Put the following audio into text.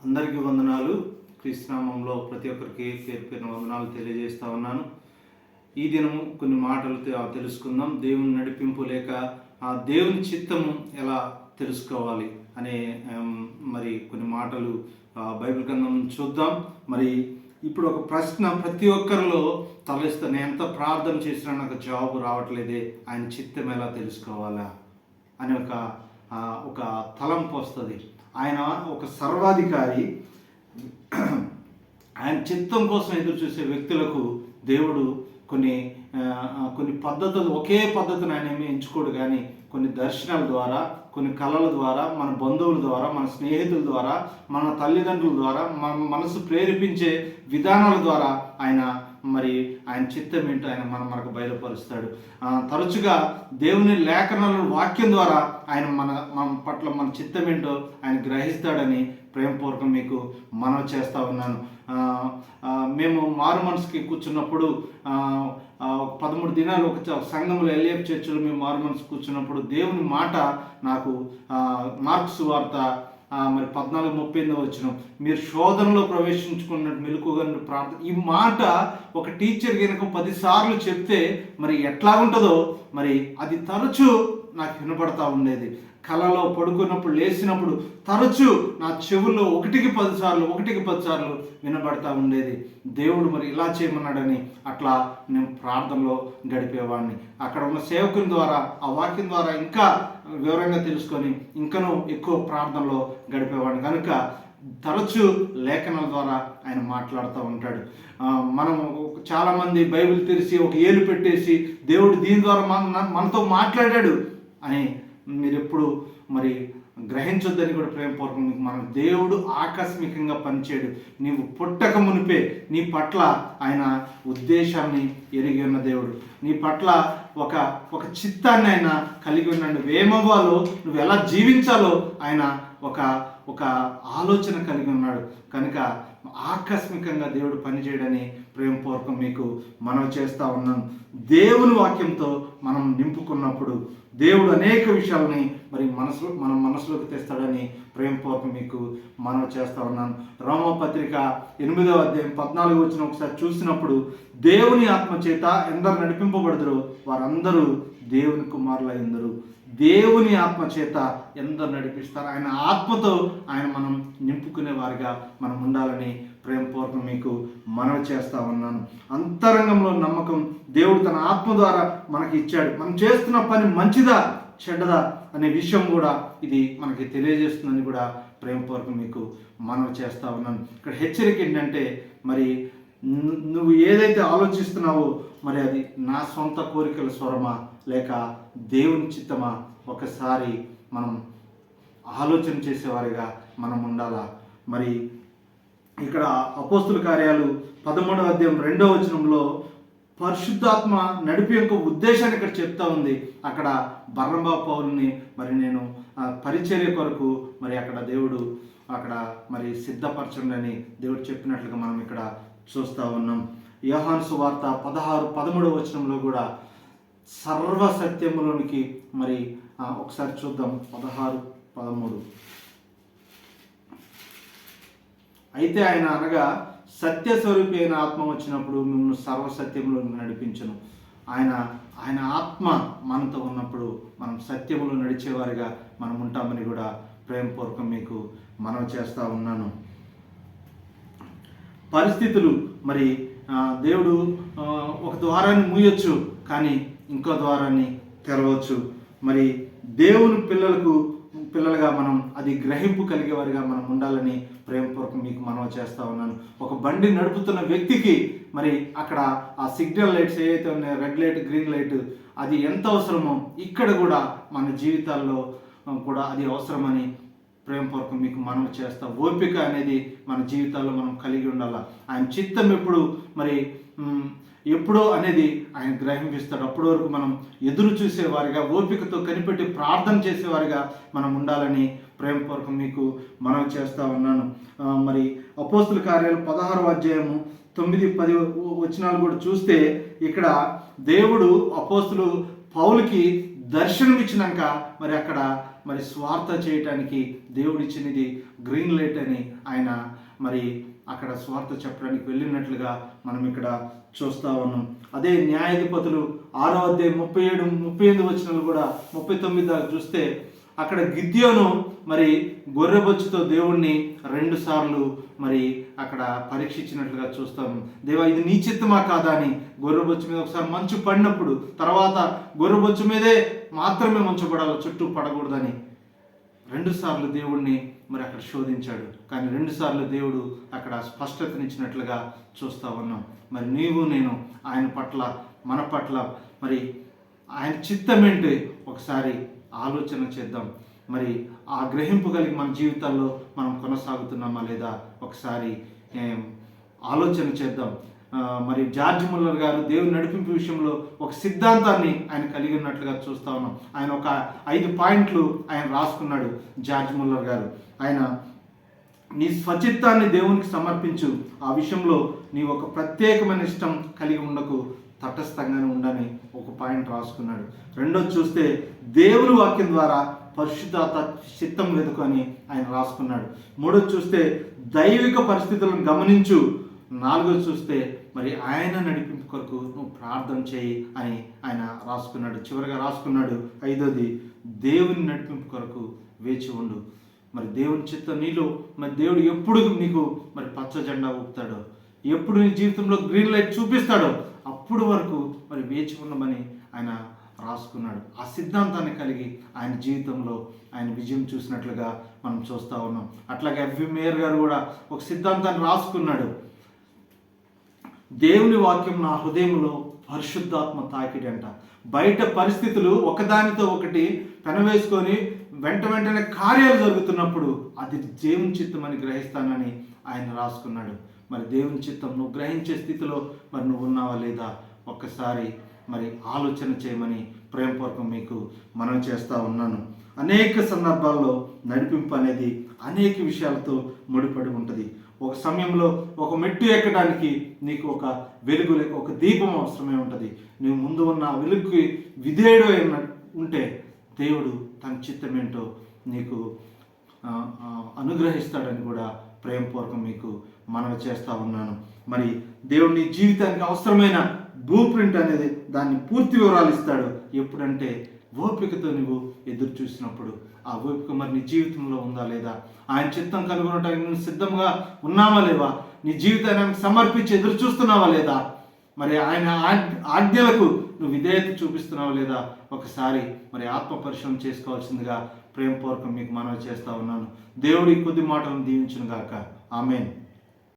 అందరికీ వందనాలు. క్రీస్తునామంలో ప్రతి ఒక్కరికి పేరు పేరున వందనాలు తెలియజేస్తా ఉన్నాను. ఈ దినము కొన్ని మాటలు తెలుసుకుందాం. దేవుని నడిపింపు లేక ఆ దేవుని చిత్తము ఎలా తెలుసుకోవాలి అనే మరి కొన్ని మాటలు బైబిల్ గ్రంథం చూద్దాం. మరి ఇప్పుడు ఒక ప్రశ్న ప్రతి ఒక్కరిలో తలెస్తా, నేను ఎంత ప్రార్థన చేసినా నాకు జవాబు రావట్లేదే, ఆయన చిత్తం ఎలా తెలుసుకోవాలా అనే ఒక తలంపు వస్తుంది. ఆయన ఒక సర్వాధికారి. ఆయన చిత్తం కోసం ఎదురు చూసే వ్యక్తులకు దేవుడు కొన్ని పద్ధతులు, ఒకే పద్ధతిని ఆయన ఏమి ఎంచుకోడు, కానీ కొన్ని దర్శనాల ద్వారా, కొన్ని కళల ద్వారా, మన బంధువుల ద్వారా, మన స్నేహితుల ద్వారా, మన తల్లిదండ్రుల ద్వారా, మన మనసు ప్రేరేపించే విధానాల ద్వారా ఆయన చిత్తం ఏంటో ఆయన మనకు బయలుపరుస్తాడు. తరచుగా దేవుని లేఖనాల వాక్యం ద్వారా ఆయన మన పట్ల మన చిత్తం ఏంటో ఆయన గ్రహిస్తాడని ప్రేమపూర్వకం మీకు మనవి చేస్తూ ఉన్నాను. మేము మారు మనసుకి కూర్చున్నప్పుడు 13 దినాలు ఒక సంఘంలో ఎల్ఏఎఫ్ చర్చిలో మేము మారు మనసు కూర్చున్నప్పుడు దేవుని మాట నాకు మార్క్స్ వార్త 14:38 వచ్చిన, మీరు శోధనలో ప్రవేశించుకున్నట్టు మెలకుగా ప్రార్థన. ఈ మాట ఒక టీచర్ కనుక 10 సార్లు చెప్తే మరి ఎట్లా ఉంటుందో మరి అది తరచూ నాకు వినపడతా ఉండేది. కళలో పడుకున్నప్పుడు, లేచినప్పుడు తరచూ నా చెవుల్లో 1కి 10 సార్లు వినబడతా ఉండేది. దేవుడు మరి ఇలా చేయమన్నాడని అట్లా నేను ప్రార్థనలో గడిపేవాడిని. అక్కడ ఉన్న సేవకుని ద్వారా ఆ వాక్యం ద్వారా ఇంకా వివరంగా తెలుసుకొని ఇంకనూ ఎక్కువ ప్రార్థనలో గడిపేవాడిని. కనుక తరచూ లేఖనాల ద్వారా ఆయన మాట్లాడుతూ ఉంటాడు. మనం చాలామంది బైబిల్ తెరిచి ఒక ఏలు పెట్టేసి దేవుడు దీని ద్వారా మనతో మాట్లాడాడు అని మీరు ఎప్పుడు మరి గ్రహించొద్దని కూడా ప్రేమపూర్వకం మన దేవుడు ఆకస్మికంగా పనిచేయడు. నీవు పుట్టక మునిపే నీ పట్ల ఆయన ఉద్దేశాన్ని ఎరిగి ఉన్న దేవుడు. నీ పట్ల ఒక చిత్తాన్ని ఆయన కలిగి ఉన్నాడు. నువ్వేమవ్వాలో, నువ్వు ఎలా జీవించాలో ఆయన ఒక ఆలోచన కలిగి ఉన్నాడు. కనుక ఆకస్మికంగా దేవుడు పనిచేయడని ప్రేమపూర్వకం మీకు మనవి చేస్తూ ఉన్నాను. దేవుని వాక్యంతో మనం నింపుకున్నప్పుడు దేవుడు అనేక విషయాలని మన మనసులోకి తెస్తాడని ప్రేమపూర్వకం మీకు మనవి చేస్తూ ఉన్నాను. రోమాపత్రిక 8వ అధ్యాయం 14 వచ్చిన ఒకసారి చూసినప్పుడు, దేవుని ఆత్మ చేత ఎందరు నడిపింపబడదురో వారందరూ దేవుని కుమారులైందరు. దేవుని ఆత్మ చేత ఎందరు నడిపిస్తారు, ఆయన ఆత్మతో ఆయన మనం నింపుకునే వారిగా మనం ఉండాలని ప్రేమపూర్వకం మీకు మనవి చేస్తా ఉన్నాను. అంతరంగంలో నమ్మకం దేవుడు తన ఆత్మ ద్వారా మనకి ఇచ్చాడు. మనం చేస్తున్న పని మంచిదా చెడ్డదా అనే విషయం కూడా ఇది మనకి తెలియజేస్తుందని కూడా ప్రేమపూర్వకం మీకు మనవి చేస్తా ఉన్నాను. ఇక్కడ హెచ్చరిక ఏంటంటే, మరి నువ్వు ఏదైతే ఆలోచిస్తున్నావో మరి అది నా సొంత కోరికల స్వరమా లేక దేవుని చిత్తమా, ఒకసారి మనం ఆలోచన చేసేవారిగా మనం ఉండాలా. మరి ఇక్కడ అపోస్తుల కార్యాలు 13వ అధ్యాయం 2వ వచనంలో పరిశుద్ధాత్మ నడిపి యొక్క ఉద్దేశాన్ని ఇక్కడ చెప్తా ఉంది. అక్కడ బర్నబా పౌలుని మరి నేను పరిచర్య కొరకు మరి అక్కడ దేవుడు మరి సిద్ధపరచండి దేవుడు చెప్పినట్లుగా మనం ఇక్కడ చూస్తూ ఉన్నాం. యోహాను సువార్త 13వ వచనంలో కూడా సర్వసత్యములోనికి మరి ఒకసారి చూద్దాం. 16-13. అయితే ఆయన అనగా, సత్యస్వరూపి అయిన ఆత్మ వచ్చినప్పుడు మిమ్మల్ని సర్వసత్యంలో నడిపించను. ఆయన ఆత్మ మనతో ఉన్నప్పుడు మనం సత్యములో నడిచేవారిగా మనం ఉంటామని కూడా ప్రేమపూర్వకం మీకు మనవి చేస్తూ ఉన్నాను. పరిస్థితులు మరి దేవుడు ఒక ద్వారాన్ని మూయొచ్చు, కానీ ఇంకో ద్వారాన్ని తెరవచ్చు. మరి దేవుని పిల్లలుగా మనం అది గ్రహింపు కలిగేవారిగా మనం ఉండాలని ప్రేమపూర్వకం మీకు మనవి చేస్తూ ఉన్నాను. ఒక బండి నడుపుతున్న వ్యక్తికి మరి అక్కడ ఆ సిగ్నల్ లైట్స్ ఏవైతే ఉన్నాయో, రెడ్ లైట్, గ్రీన్ లైట్, అది ఎంత అవసరమో ఇక్కడ కూడా మన జీవితాల్లో కూడా అది అవసరమని ప్రేమపూర్వకం మీకు మనవి చేస్తా. ఓపిక అనేది మన జీవితాల్లో మనం కలిగి ఉండాలి. ఆయన చిత్తం ఎప్పుడో అనేది ఆయన గ్రహింపిస్తాడు. అప్పటి వరకు మనం ఎదురు చూసేవారిగా, ఓపికతో కనిపెట్టి ప్రార్థన చేసేవారిగా మనం ఉండాలని ప్రేమపూర్వకం మీకు మనవి చేస్తూ ఉన్నాను. మరి అపోస్తుల కార్యాలు 16వ అధ్యాయము 9-10 వచనాలు కూడా చూస్తే, ఇక్కడ దేవుడు అపోస్తులు పౌలుకి దర్శనం ఇచ్చినాక మరి అక్కడ మరి స్వార్థ చేయటానికి దేవుడిచ్చినది గ్రీన్ లైట్ అని ఆయన మరి అక్కడ స్వార్థ చెప్పడానికి వెళ్ళినట్లుగా మనం ఇక్కడ చూస్తూ ఉన్నాం. అదే న్యాయాధిపతులు 6వ అధ్యాయం 37, 38 వచనాలు కూడా 39 దాకా చూస్తే అక్కడ గిద్యోను మరి గొర్రెబొచ్చుతో దేవుణ్ణి 2 సార్లు మరి అక్కడ పరీక్షించినట్లుగా చూస్తాం. దేవా, ఇది నీ చిత్తమా కాదా అని గొర్రెబొచ్చు మీద ఒకసారి మంచు పడినప్పుడు తర్వాత గొర్రెబొచ్చు మీదే మాత్రమే మంచు పడాలి, చుట్టూ పడకూడదని 2 సార్లు దేవుణ్ణి మరి అక్కడ శోధించాడు. కానీ 2 సార్లు దేవుడు అక్కడ స్పష్టతనిచ్చినట్లుగా చూస్తూ ఉన్నాం. మరి నీవు నేను ఆయన పట్ల, మన పట్ల మరి ఆయన చిత్తమేంటి ఒకసారి ఆలోచన చేద్దాం. మరి ఆ గ్రహింపు కలిగి మన జీవితాల్లో మనం కొనసాగుతున్నామా లేదా ఒకసారి ఆలోచన చేద్దాం. మరి జార్జ్ ముల్లర్ గారు దేవుని నడిపింపు విషయంలో ఒక సిద్ధాంతాన్ని ఆయన కలిగి ఉన్నట్లుగా చూస్తూ ఉన్నాం. ఆయన ఒక 5 పాయింట్లు ఆయన రాసుకున్నాడు. జార్జ్ ముల్లర్ గారు ఆయన నీ స్వచిత్తాన్ని దేవునికి సమర్పించు, ఆ విషయంలో నీ ఒక ప్రత్యేకమైన ఇష్టం కలిగి ఉండకు, తటస్థంగానే ఉండని ఒక పాయింట్ రాసుకున్నాడు. రెండోది చూస్తే దేవుని వాక్యం ద్వారా పరిశుద్ధాత్మ చిత్తం వెతుకు అని ఆయన రాసుకున్నాడు. మూడోది చూస్తే దైవిక పరిస్థితులను గమనించు. నాలుగోది చూస్తే మరి ఆయన నడిపింపు కొరకు నువ్వు ప్రార్థన చేయి అని ఆయన రాసుకున్నాడు. చివరిగా రాసుకున్నాడు 5వది దేవుని నడిపింపు కొరకు వేచి ఉండు. మరి దేవుని చిత్తం నీలో మరి దేవుడు ఎప్పుడు నీకు మరి పచ్చ జెండా ఊపుతాడో, ఎప్పుడు నీ జీవితంలో గ్రీన్ లైట్ చూపిస్తాడో అప్పుడు వరకు మరి వేచి ఉండమని ఆయన రాసుకున్నాడు. ఆ సిద్ధాంతాన్ని కలిగి ఆయన జీవితంలో ఆయన విజయం చూసినట్లుగా మనం చూస్తూ ఉన్నాం. అట్లాగే ఎఫ్వి మేయర్ గారు కూడా ఒక సిద్ధాంతాన్ని రాసుకున్నాడు. దేవుని వాక్యం నా హృదయంలో పరిశుద్ధాత్మ తాకిడి అంట. బయట పరిస్థితులు ఒకదానితో ఒకటి పెనవేసుకొని వెంటనే కార్యాలు జరుగుతున్నప్పుడు అది దేవుని చిత్తం అని గ్రహిస్తానని ఆయన రాసుకున్నాడు. మరి దేవుని చిత్తం నువ్వు గ్రహించే స్థితిలో మరి నువ్వు ఉన్నావా లేదా ఒక్కసారి మరి ఆలోచన చేయమని ప్రేమపూర్వకం మీకు మనం చేస్తూ ఉన్నాను. అనేక సందర్భాల్లో నడిపింపు అనేది అనేక విషయాలతో ముడిపడి ఉంటుంది. ఒక సమయంలో ఒక మెట్టు ఎక్కడానికి నీకు ఒక వెలుగు లేక ఒక దీపం అవసరమే ఉంటుంది. నువ్వు ముందు ఉన్న వెలుగుకి విధేయుడు అయిన ఉంటే దేవుడు తన చిత్తమేంటో నీకు అనుగ్రహిస్తాడని కూడా ప్రేమపూర్వకం మీకు మనవి చేస్తూ ఉన్నాను. మరి దేవుడు నీ జీవితానికి అవసరమైన బ్లూ ప్రింట్ అనేది దాన్ని పూర్తి వివరాలు ఇస్తాడు. ఎప్పుడంటే ఓపికతో నువ్వు ఎదురు చూసినప్పుడు. ఆ ఓపిక మరి నీ జీవితంలో ఉందా లేదా, ఆయన చిత్తం కనుగొనడానికి నువ్వు సిద్ధంగా ఉన్నావా లేవా, నీ జీవితాన్ని సమర్పించి ఎదురు చూస్తున్నావా లేదా, మరి ఆయన ఆజ్ఞలకు నువ్వు విధేయత చూపిస్తున్నావా లేదా ఒకసారి మరి ఆత్మ పరిశీలన చేసుకోవాల్సిందిగా ప్రేమపూర్వకం మీకు మనవి చేస్తూ ఉన్నాను. దేవుడి కొద్ది మాటలను దీవించును గాక. ఆమేన్.